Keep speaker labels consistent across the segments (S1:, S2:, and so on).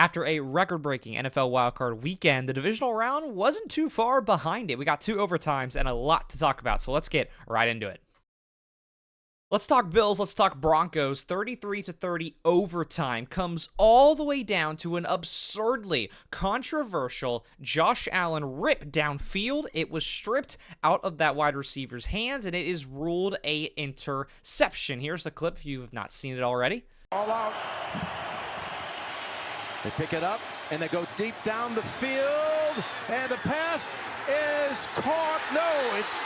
S1: After a record-breaking NFL wildcard weekend, the divisional round wasn't too far behind it. We got 2 overtimes and a lot to talk about, so let's get right into it. Let's talk Bills, let's talk Broncos. 33-30 overtime comes all the way down to an absurdly controversial Josh Allen rip downfield. It was stripped out of that wide receiver's hands, and it is ruled a interception. Here's the clip if you have not seen it already.
S2: All out. They pick it up, and they go deep down the field, and the pass is caught. No, it's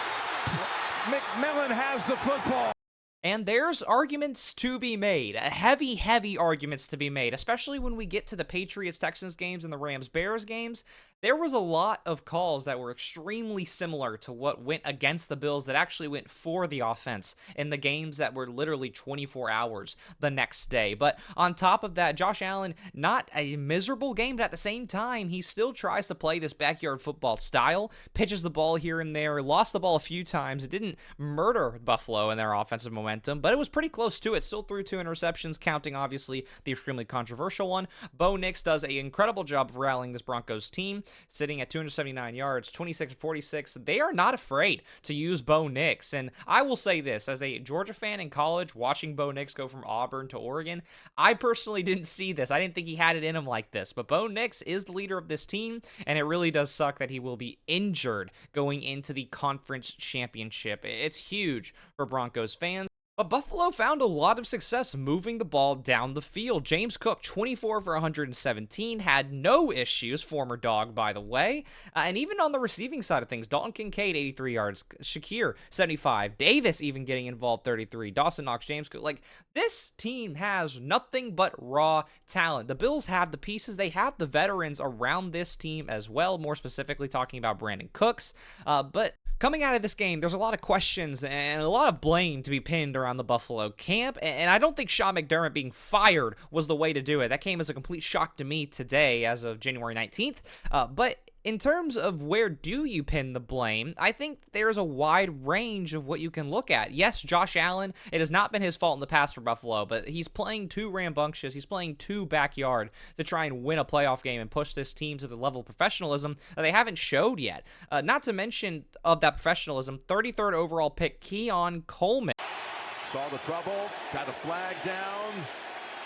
S2: McMillan has the football.
S1: And there's arguments to be made, heavy arguments to be made, especially when we get to the Patriots-Texans games and the Rams-Bears games. There was a lot of calls that were extremely similar to what went against the Bills that actually went for the offense in the games that were literally 24 hours the next day. But on top of that, Josh Allen, not a miserable game, but at the same time, he still tries to play this backyard football style, pitches the ball here and there, lost the ball a few times. It didn't murder Buffalo in their offensive momentum, but it was pretty close to it. Still threw 2 interceptions, counting obviously the extremely controversial one. Bo Nix does an incredible job of rallying this Broncos team, sitting at 279 yards, 26-46. They are not afraid to use Bo Nix. And I will say this, as a Georgia fan in college, watching Bo Nix go from Auburn to Oregon, I personally didn't see this. I didn't think he had it in him like this. But Bo Nix is the leader of this team, and it really does suck that he will be injured going into the conference championship. It's huge for Broncos fans. But Buffalo found a lot of success moving the ball down the field. James Cook, 24 for 117, had no issues, former dog, by the way. And even on the receiving side of things, Dalton Kincaid, 83 yards, Shakir, 75, Davis even getting involved, 33, Dawson Knox, James Cook. Like, this team has nothing but raw talent. The Bills have the pieces. They have the veterans around this team as well, more specifically talking about Brandon Cooks. But coming out of this game, there's a lot of questions and a lot of blame to be pinned around the Buffalo camp, and I don't think Sean McDermott being fired was the way to do it. That came as a complete shock to me today as of January 19th, but in terms of where do you pin the blame, I think there's a wide range of what you can look at. Yes, Josh Allen, it has not been his fault in the past for Buffalo, but he's playing too rambunctious. He's playing too backyard to try and win a playoff game and push this team to the level of professionalism that they haven't showed yet. Not to mention of that professionalism, 33rd overall pick Keon Coleman.
S2: Saw the trouble, got a flag down,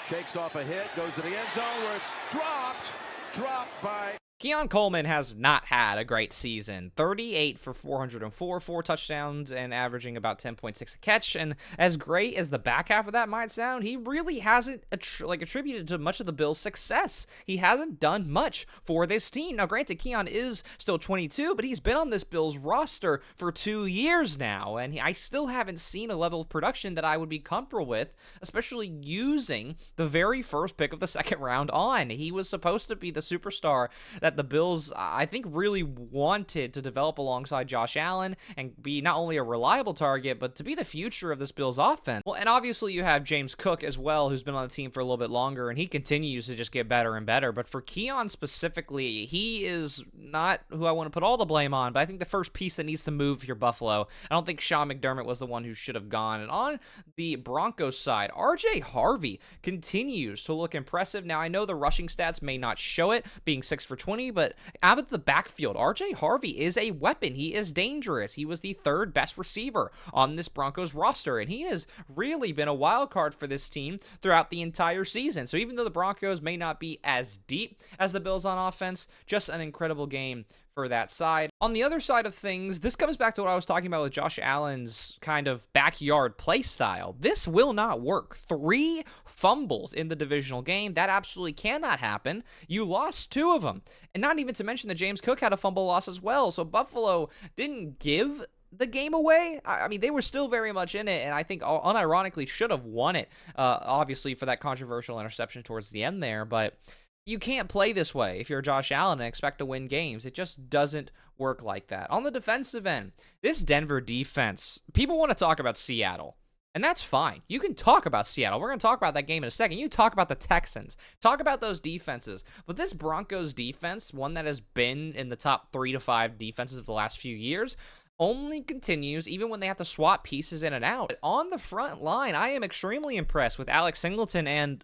S2: shakes off a hit, goes to the end zone where it's dropped by...
S1: Keon Coleman has not had a great season. 38 for 404, 4 touchdowns, and averaging about 10.6 a catch. And as great as the back half of that might sound, he really hasn't attributed to much of the Bills' success. He hasn't done much for this team. Now, granted, Keon is still 22, but he's been on this Bills roster for 2 years now, and I still haven't seen a level of production that I would be comfortable with, especially using the very first pick of the second round on. He was supposed to be the superstar that the Bills, I think, really wanted to develop alongside Josh Allen and be not only a reliable target, but to be the future of this Bills offense. Well, and obviously you have James Cook as well, who's been on the team for a little bit longer, and he continues to just get better and better. But for Keon specifically, he is not who I want to put all the blame on, but I think the first piece that needs to move here, Buffalo, I don't think Sean McDermott was the one who should have gone. And on the Broncos side, RJ Harvey continues to look impressive. Now, I know the rushing stats may not show it, being 6 for 20, but out of the backfield, RJ Harvey is a weapon. He is dangerous. He was the 3rd best receiver on this Broncos roster, and he has really been a wild card for this team throughout the entire season. So even though the Broncos may not be as deep as the Bills on offense, just an incredible game for that side. On the other side of things, this comes back to what I was talking about with Josh Allen's kind of backyard play style. This will not work. 3 fumbles in the divisional game. That absolutely cannot happen. You lost 2 of them. And not even to mention that James Cook had a fumble loss as well. So Buffalo didn't give the game away. I mean, they were still very much in it, and I think unironically should have won it, obviously, for that controversial interception towards the end there, but you can't play this way if you're Josh Allen and expect to win games. It just doesn't work like that. On the defensive end, this Denver defense, people want to talk about Seattle, and that's fine. You can talk about Seattle. We're going to talk about that game in a second. You talk about the Texans. Talk about those defenses. But this Broncos defense, one that has been in the top 3 to 5 defenses of the last few years, only continues even when they have to swap pieces in and out. But on the front line, I am extremely impressed with Alex Singleton and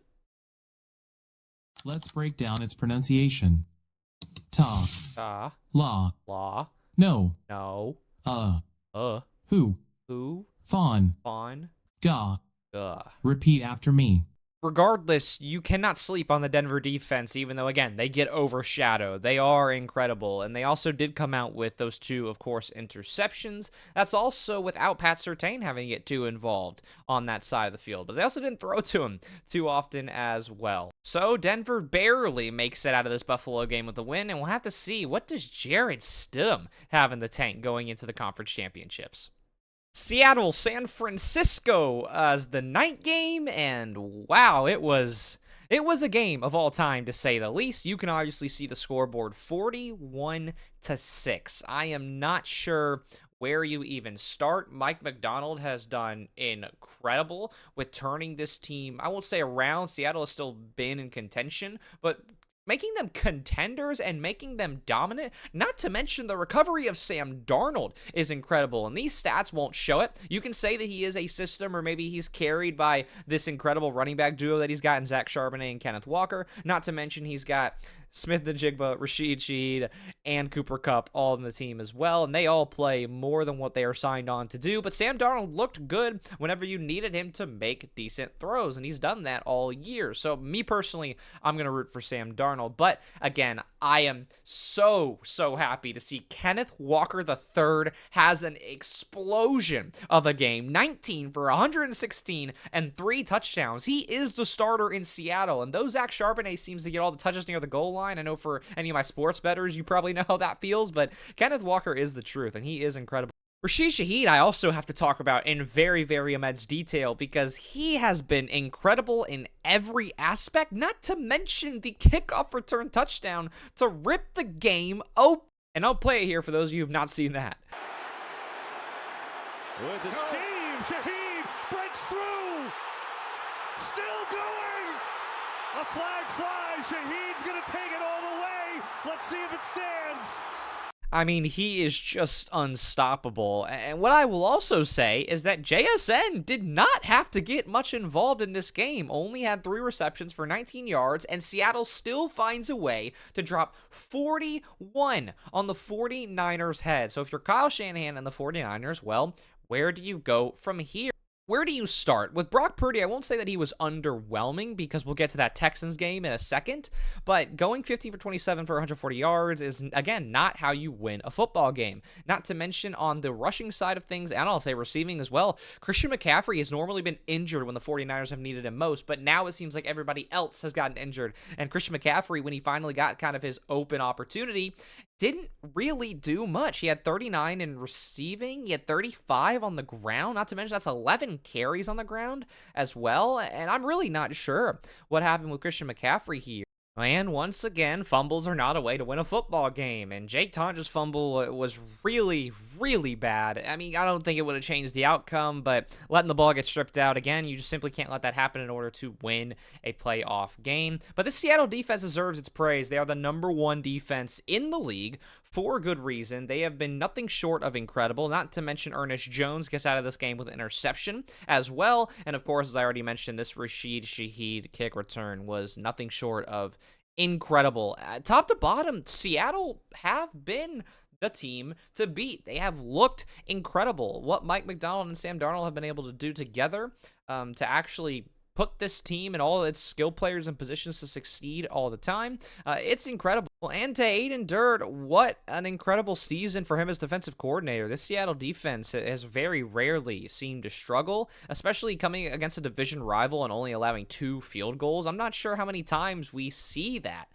S3: Let's break down its pronunciation. Ta. La.
S1: La.
S3: No.
S1: No.
S3: Who.
S1: Who.
S3: Fawn.
S1: Fawn.
S3: Ga.
S1: Gah.
S3: Repeat after me.
S1: Regardless, you cannot sleep on the Denver defense, even though, again, they get overshadowed. They are incredible, and they also did come out with those two, of course, interceptions. That's also without Pat Surtain having to get too involved on that side of the field, but they also didn't throw to him too often as well. So Denver barely makes it out of this Buffalo game with a win, and we'll have to see, what does Jared Stidham have in the tank going into the conference championships? Seattle, San Francisco as the night game, and wow, it was a game of all time, to say the least. You can obviously see the scoreboard, 41-6. I am not sure where you even start. Mike Macdonald has done incredible with turning this team, I won't say around. Seattle has still been in contention, but making them contenders and making them dominant, not to mention the recovery of Sam Darnold is incredible, and these stats won't show it. You can say that he is a system, or maybe he's carried by this incredible running back duo that he's got in Zach Charbonnet and Kenneth Walker, not to mention he's got Smith-Njigba, Rashid Shaheed, and Cooper Kupp all in the team as well, and they all play more than what they are signed on to do, but Sam Darnold looked good whenever you needed him to make decent throws, and he's done that all year. So me personally, I'm going to root for Sam Darnold, but again, I am so happy to see Kenneth Walker III has an explosion of a game, 19 for 116 and 3 touchdowns. He is the starter in Seattle, and though Zach Charbonnet seems to get all the touches near the goal line, I know for any of my sports bettors, you probably know how that feels, but Kenneth Walker is the truth, and he is incredible. Rashid Shaheed, I also have to talk about in very immense detail, because he has been incredible in every aspect, not to mention the kickoff return touchdown to rip the game open. And I'll play it here for those of you who have not seen that.
S2: With the steam, Shaheed breaks through. Still going. A flag flies. Shaheed's going to take it all the way. Let's see if it stands.
S1: I mean, he is just unstoppable. And what I will also say is that JSN did not have to get much involved in this game. Only had 3 receptions for 19 yards, and Seattle still finds a way to drop 41 on the 49ers' head. So if you're Kyle Shanahan and the 49ers, well, where do you go from here? Where do you start? With Brock Purdy, I won't say that he was underwhelming, because we'll get to that Texans game in a second, but going 15 for 27 for 140 yards is, again, not how you win a football game. Not to mention on the rushing side of things, and I'll say receiving as well, Christian McCaffrey has normally been injured when the 49ers have needed him most, but now it seems like everybody else has gotten injured, and Christian McCaffrey, when he finally got kind of his open opportunity, didn't really do much. He had 39 in receiving. He had 35 on the ground. Not to mention that's 11 carries on the ground as well. And I'm really not sure what happened with Christian McCaffrey here. And once again, fumbles are not a way to win a football game. And Jake Tonja's fumble was really bad. I mean, I don't think it would have changed the outcome, but letting the ball get stripped out, again, you just simply can't let that happen in order to win a playoff game. But the Seattle defense deserves its praise. They are the #1 defense in the league for good reason. They have been nothing short of incredible, not to mention Ernest Jones gets out of this game with an interception as well. And of course, as I already mentioned, this Rashid Shaheed kick return was nothing short of incredible. Top to bottom, Seattle have been the team to beat. They have looked incredible. What Mike Macdonald and Sam Darnold have been able to do together to actually put this team and all its skill players in positions to succeed all the time, it's incredible. And to Aiden Dirt, what an incredible season for him as defensive coordinator. This Seattle defense has very rarely seemed to struggle, especially coming against a division rival and only allowing 2 field goals. I'm not sure how many times we see that,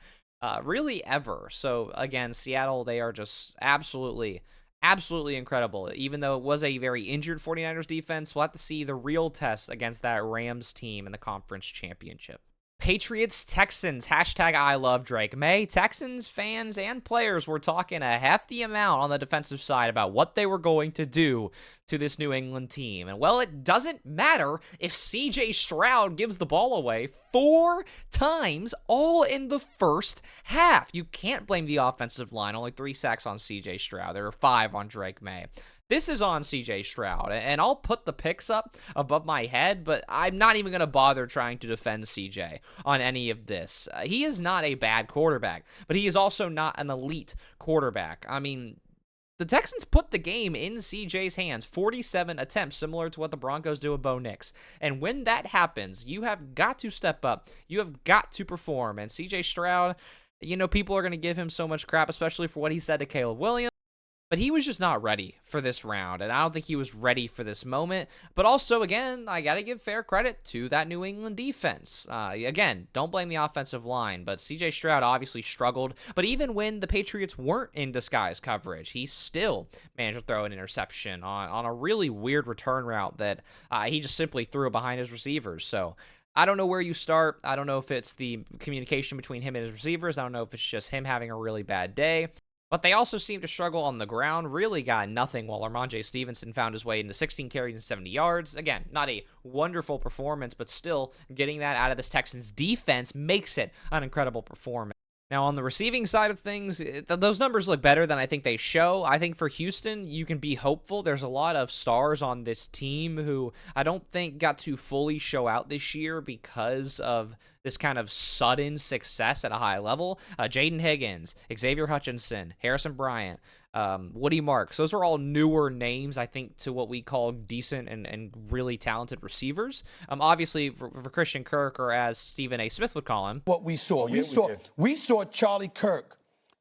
S1: really ever. So again, Seattle, they are just absolutely incredible. Even though it was a very injured 49ers defense, we'll have to see the real test against that Rams team in the conference championship. Patriots, Texans, hashtag I love Drake May. Texans fans and players were talking a hefty amount on the defensive side about what they were going to do to this New England team. And well, it doesn't matter if CJ Stroud gives the ball away 4 times all in the first half. You can't blame the offensive line. Only 3 sacks on CJ Stroud. There were 5 on Drake May. This is on CJ Stroud, and I'll put the picks up above my head, but I'm not even going to bother trying to defend CJ on any of this. He is not a bad quarterback, but he is also not an elite quarterback. I mean, the Texans put the game in CJ's hands, 47 attempts, similar to what the Broncos do with Bo Nix. And when that happens, you have got to step up. You have got to perform. And CJ Stroud, people are going to give him so much crap, especially for what he said to Caleb Williams. But he was just not ready for this round, and I don't think he was ready for this moment. But also, again, I got to give fair credit to that New England defense. Again, don't blame the offensive line, but C.J. Stroud obviously struggled. But even when the Patriots weren't in disguise coverage, he still managed to throw an interception on a really weird return route that he just simply threw behind his receivers. So I don't know where you start. I don't know if it's the communication between him and his receivers. I don't know if it's just him having a really bad day. But they also seem to struggle on the ground, really got nothing while Ramondre Stevenson found his way into 16 carries and 70 yards. Again, not a wonderful performance, but still getting that out of this Texans defense makes it an incredible performance. Now, on the receiving side of things, those numbers look better than I think they show. I think for Houston, you can be hopeful. There's a lot of stars on this team who I don't think got to fully show out this year because of this kind of sudden success at a high level. Jaden Higgins, Xavier Hutchinson, Harrison Bryant, Woody Marks. Those are all newer names, I think, to what we call decent and really talented receivers. Obviously, for Christian Kirk, or as Stephen A. Smith would call him.
S4: What we saw. We saw Charlie Kirk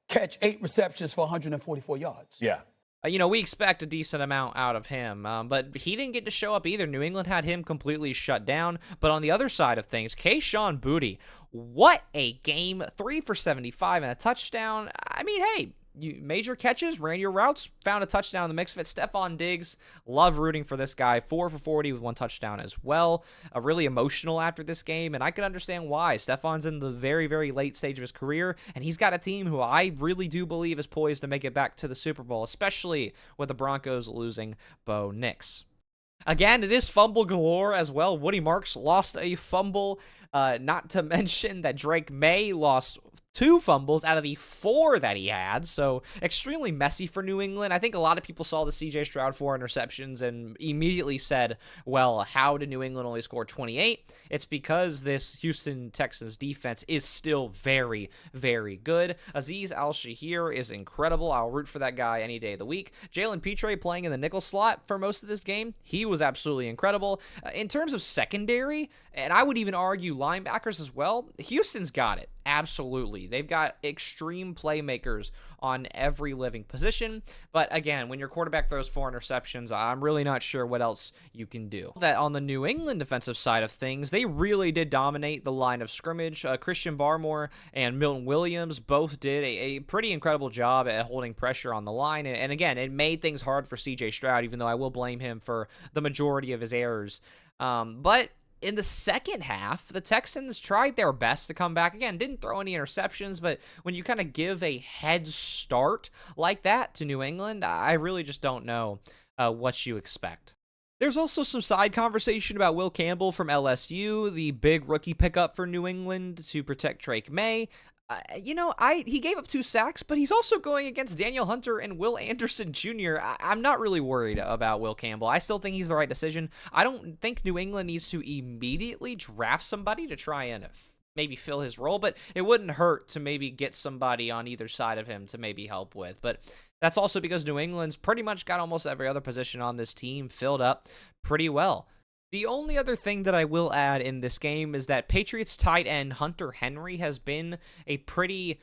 S4: catch 8 receptions for 144 yards.
S5: Yeah.
S1: We expect a decent amount out of him, but he didn't get to show up either. New England had him completely shut down. But on the other side of things, Kayshon Boutte, what a game. 3 for 75 and a touchdown. I mean, hey, major catches, ran your routes, found a touchdown in the mix of it. Stephon Diggs, love rooting for this guy. 4 for 40 with 1 touchdown as well. Really emotional after this game, and I can understand why. Stephon's in the very, very late stage of his career, and he's got a team who I really do believe is poised to make it back to the Super Bowl, especially with the Broncos losing Bo Nix. Again, it is fumble galore as well. Woody Marks lost a fumble, not to mention that Drake May lost 2 fumbles out of the 4 that he had, so extremely messy for New England. I think a lot of people saw the C.J. Stroud 4 interceptions and immediately said, well, how did New England only score 28? It's because this Houston Texans defense is still very, very good. Azeez Al-Shahir is incredible. I'll root for that guy any day of the week. Jalen Petre playing in the nickel slot for most of this game. He was absolutely incredible. In terms of secondary, and I would even argue linebackers as well, Houston's got it. Absolutely. They've got extreme playmakers on every living position. But again, when your quarterback throws 4 interceptions, I'm really not sure what else you can do. That on the New England defensive side of things, they really did dominate the line of scrimmage. Christian Barmore and Milton Williams both did a pretty incredible job at holding pressure on the line. And again, it made things hard for C.J. Stroud, even though I will blame him for the majority of his errors. But in the second half, the Texans tried their best to come back. Again, didn't throw any interceptions, but when you kind of give a head start like that to New England, I really just don't know what you expect. There's also some side conversation about Will Campbell from LSU, the big rookie pickup for New England to protect Drake May. He gave up 2 sacks, but he's also going against Daniel Hunter and Will Anderson Jr. I'm not really worried about Will Campbell. I still think he's the right decision. I don't think New England needs to immediately draft somebody to try and maybe fill his role, but it wouldn't hurt to maybe get somebody on either side of him to maybe help with. But that's also because New England's pretty much got almost every other position on this team filled up pretty well. The only other thing that I will add in this game is that Patriots tight end Hunter Henry has been a pretty,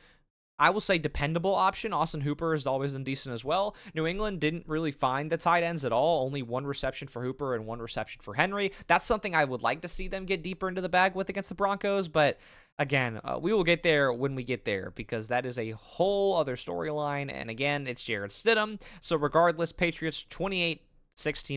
S1: I will say, dependable option. Austin Hooper has always been decent as well. New England didn't really find the tight ends at all. Only 1 reception for Hooper and 1 reception for Henry. That's something I would like to see them get deeper into the bag with against the Broncos. But again, we will get there when we get there, because that is a whole other storyline. And again, it's Jarrett Stidham. So regardless, Patriots 28-16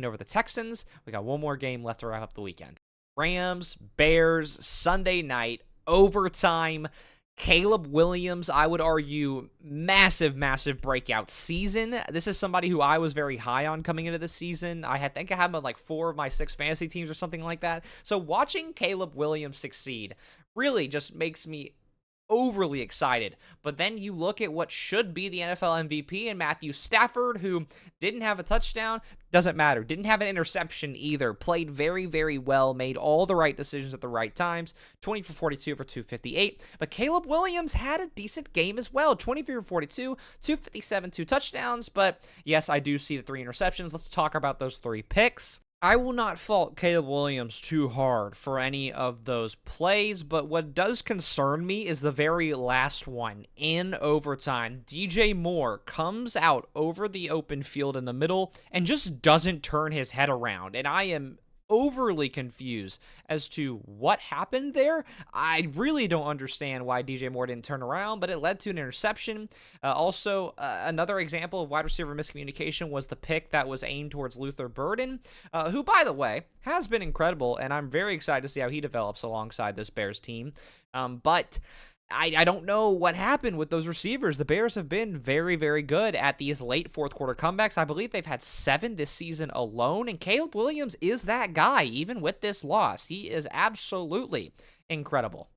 S1: over the Texans. We got 1 more game left to wrap up the weekend. Rams, Bears, Sunday night, overtime. Caleb Williams, I would argue, massive, massive breakout season. This is somebody who I was very high on coming into this season. I think I had him on like 4 of my 6 fantasy teams or something like that. So watching Caleb Williams succeed really just makes me overly excited. But then you look at what should be the NFL MVP and Matthew Stafford, who didn't have a touchdown. Doesn't matter. Didn't have an interception either. Played very, very well. Made all the right decisions at the right times. 20 for 42 for 258. But Caleb Williams had a decent game as well. 23 for 42, 257, 2 touchdowns. But yes, I do see the 3 interceptions. Let's talk about those 3 picks. I will not fault Caleb Williams too hard for any of those plays, but what does concern me is the very last one. In overtime, DJ Moore comes out over the open field in the middle and just doesn't turn his head around, and I am overly confused as to what happened there. I really don't understand why DJ Moore didn't turn around, but it led to an interception. Also, another example of wide receiver miscommunication was the pick that was aimed towards Luther Burden, who, by the way, has been incredible, and I'm very excited to see how he develops alongside this Bears team. But I don't know what happened with those receivers. The Bears have been very, very good at these late fourth quarter comebacks. I believe they've had 7 this season alone, and Caleb Williams is that guy, even with this loss. He is absolutely incredible.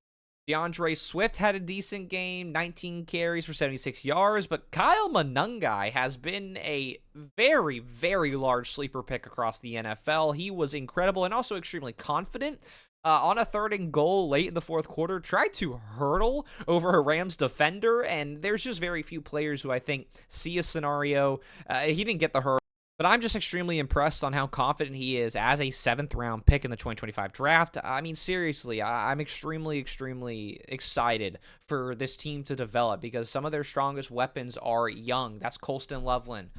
S1: DeAndre Swift had a decent game, 19 carries for 76 yards, but Kyle Monangai has been a very, very large sleeper pick across the NFL. He was incredible and also extremely confident. On a 3rd and goal late in the fourth quarter, tried to hurdle over a Rams defender, and there's just very few players who I think see a scenario. He didn't get the hurdle, but I'm just extremely impressed on how confident he is as a 7th round pick in the 2025 draft. I mean, seriously, I'm extremely, extremely excited for this team to develop because some of their strongest weapons are young. That's Colston Loveland.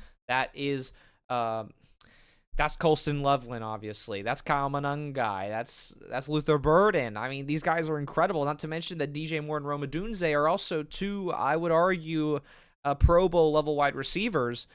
S1: That's Colston Loveland, obviously. That's Kyle Monangai. That's Luther Burden. I mean, these guys are incredible. Not to mention that DJ Moore and Rome Odunze are also 2, I would argue, Pro Bowl level wide receivers.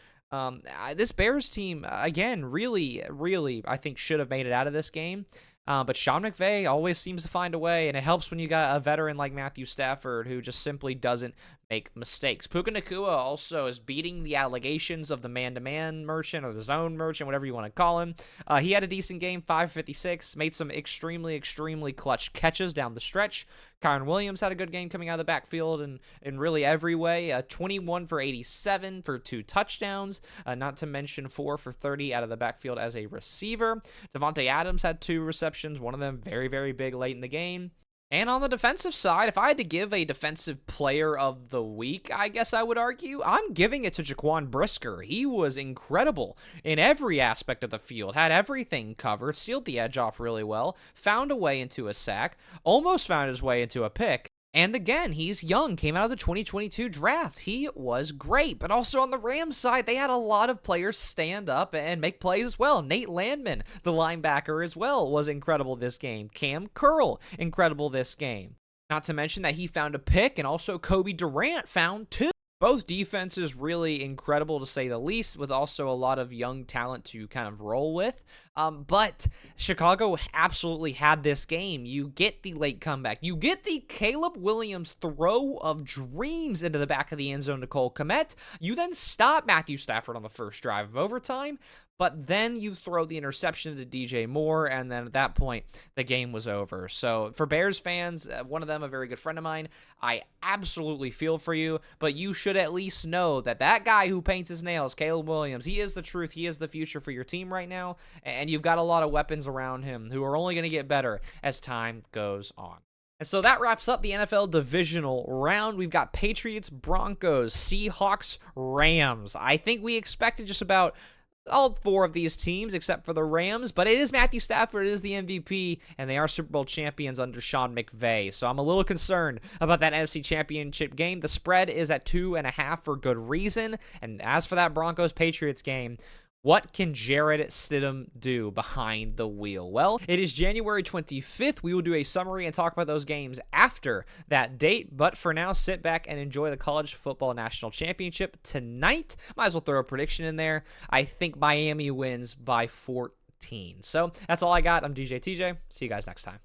S1: This Bears team, again, really, really, I think should have made it out of this game. But Sean McVay always seems to find a way, and it helps when you got a veteran like Matthew Stafford who just simply doesn't make mistakes. Puka Nacua also is beating the allegations of the man-to-man merchant or the zone merchant, whatever you want to call him. He had a decent game, 556, made some extremely, extremely clutch catches down the stretch. Kyron Williams had a good game coming out of the backfield in really every way. 21 for 87 for 2 touchdowns, not to mention 4 for 30 out of the backfield as a receiver. Devontae Adams had 2 receptions, one of them very, very big late in the game. And on the defensive side, if I had to give a defensive player of the week, I guess I would argue, I'm giving it to Jaquan Brisker. He was incredible in every aspect of the field, had everything covered, sealed the edge off really well, found a way into a sack, almost found his way into a pick. And again, he's young, came out of the 2022 draft. He was great. But also on the Rams side, they had a lot of players stand up and make plays as well. Nate Landman, the linebacker as well, was incredible this game. Cam Curl, incredible this game. Not to mention that he found a pick, and also Kobe Durant found 2. Both defenses really incredible to say the least, with also a lot of young talent to kind of roll with. But Chicago absolutely had this game. You get the late comeback. You get the Caleb Williams throw of dreams into the back of the end zone to Cole Kmet. You then stop Matthew Stafford on the first drive of overtime, but then you throw the interception to DJ Moore, and then at that point, the game was over. So for Bears fans, one of them, a very good friend of mine, I absolutely feel for you, but you should at least know that that guy who paints his nails, Caleb Williams, he is the truth. He is the future for your team right now, and you've got a lot of weapons around him who are only going to get better as time goes on. And so that wraps up the NFL Divisional round. We've got Patriots, Broncos, Seahawks, Rams. I think we expected just about all 4 of these teams except for the Rams, but it is Matthew Stafford, it is the MVP, and they are Super Bowl champions under Sean McVay. So I'm a little concerned about that NFC Championship game. The spread is at 2.5 for good reason. And as for that Broncos-Patriots game, what can Jarrett Stidham do behind the wheel? Well, it is January 25th. We will do a summary and talk about those games after that date. But for now, sit back and enjoy the College Football National Championship tonight. Might as well throw a prediction in there. I think Miami wins by 14. So that's all I got. I'm DJ TJ. See you guys next time.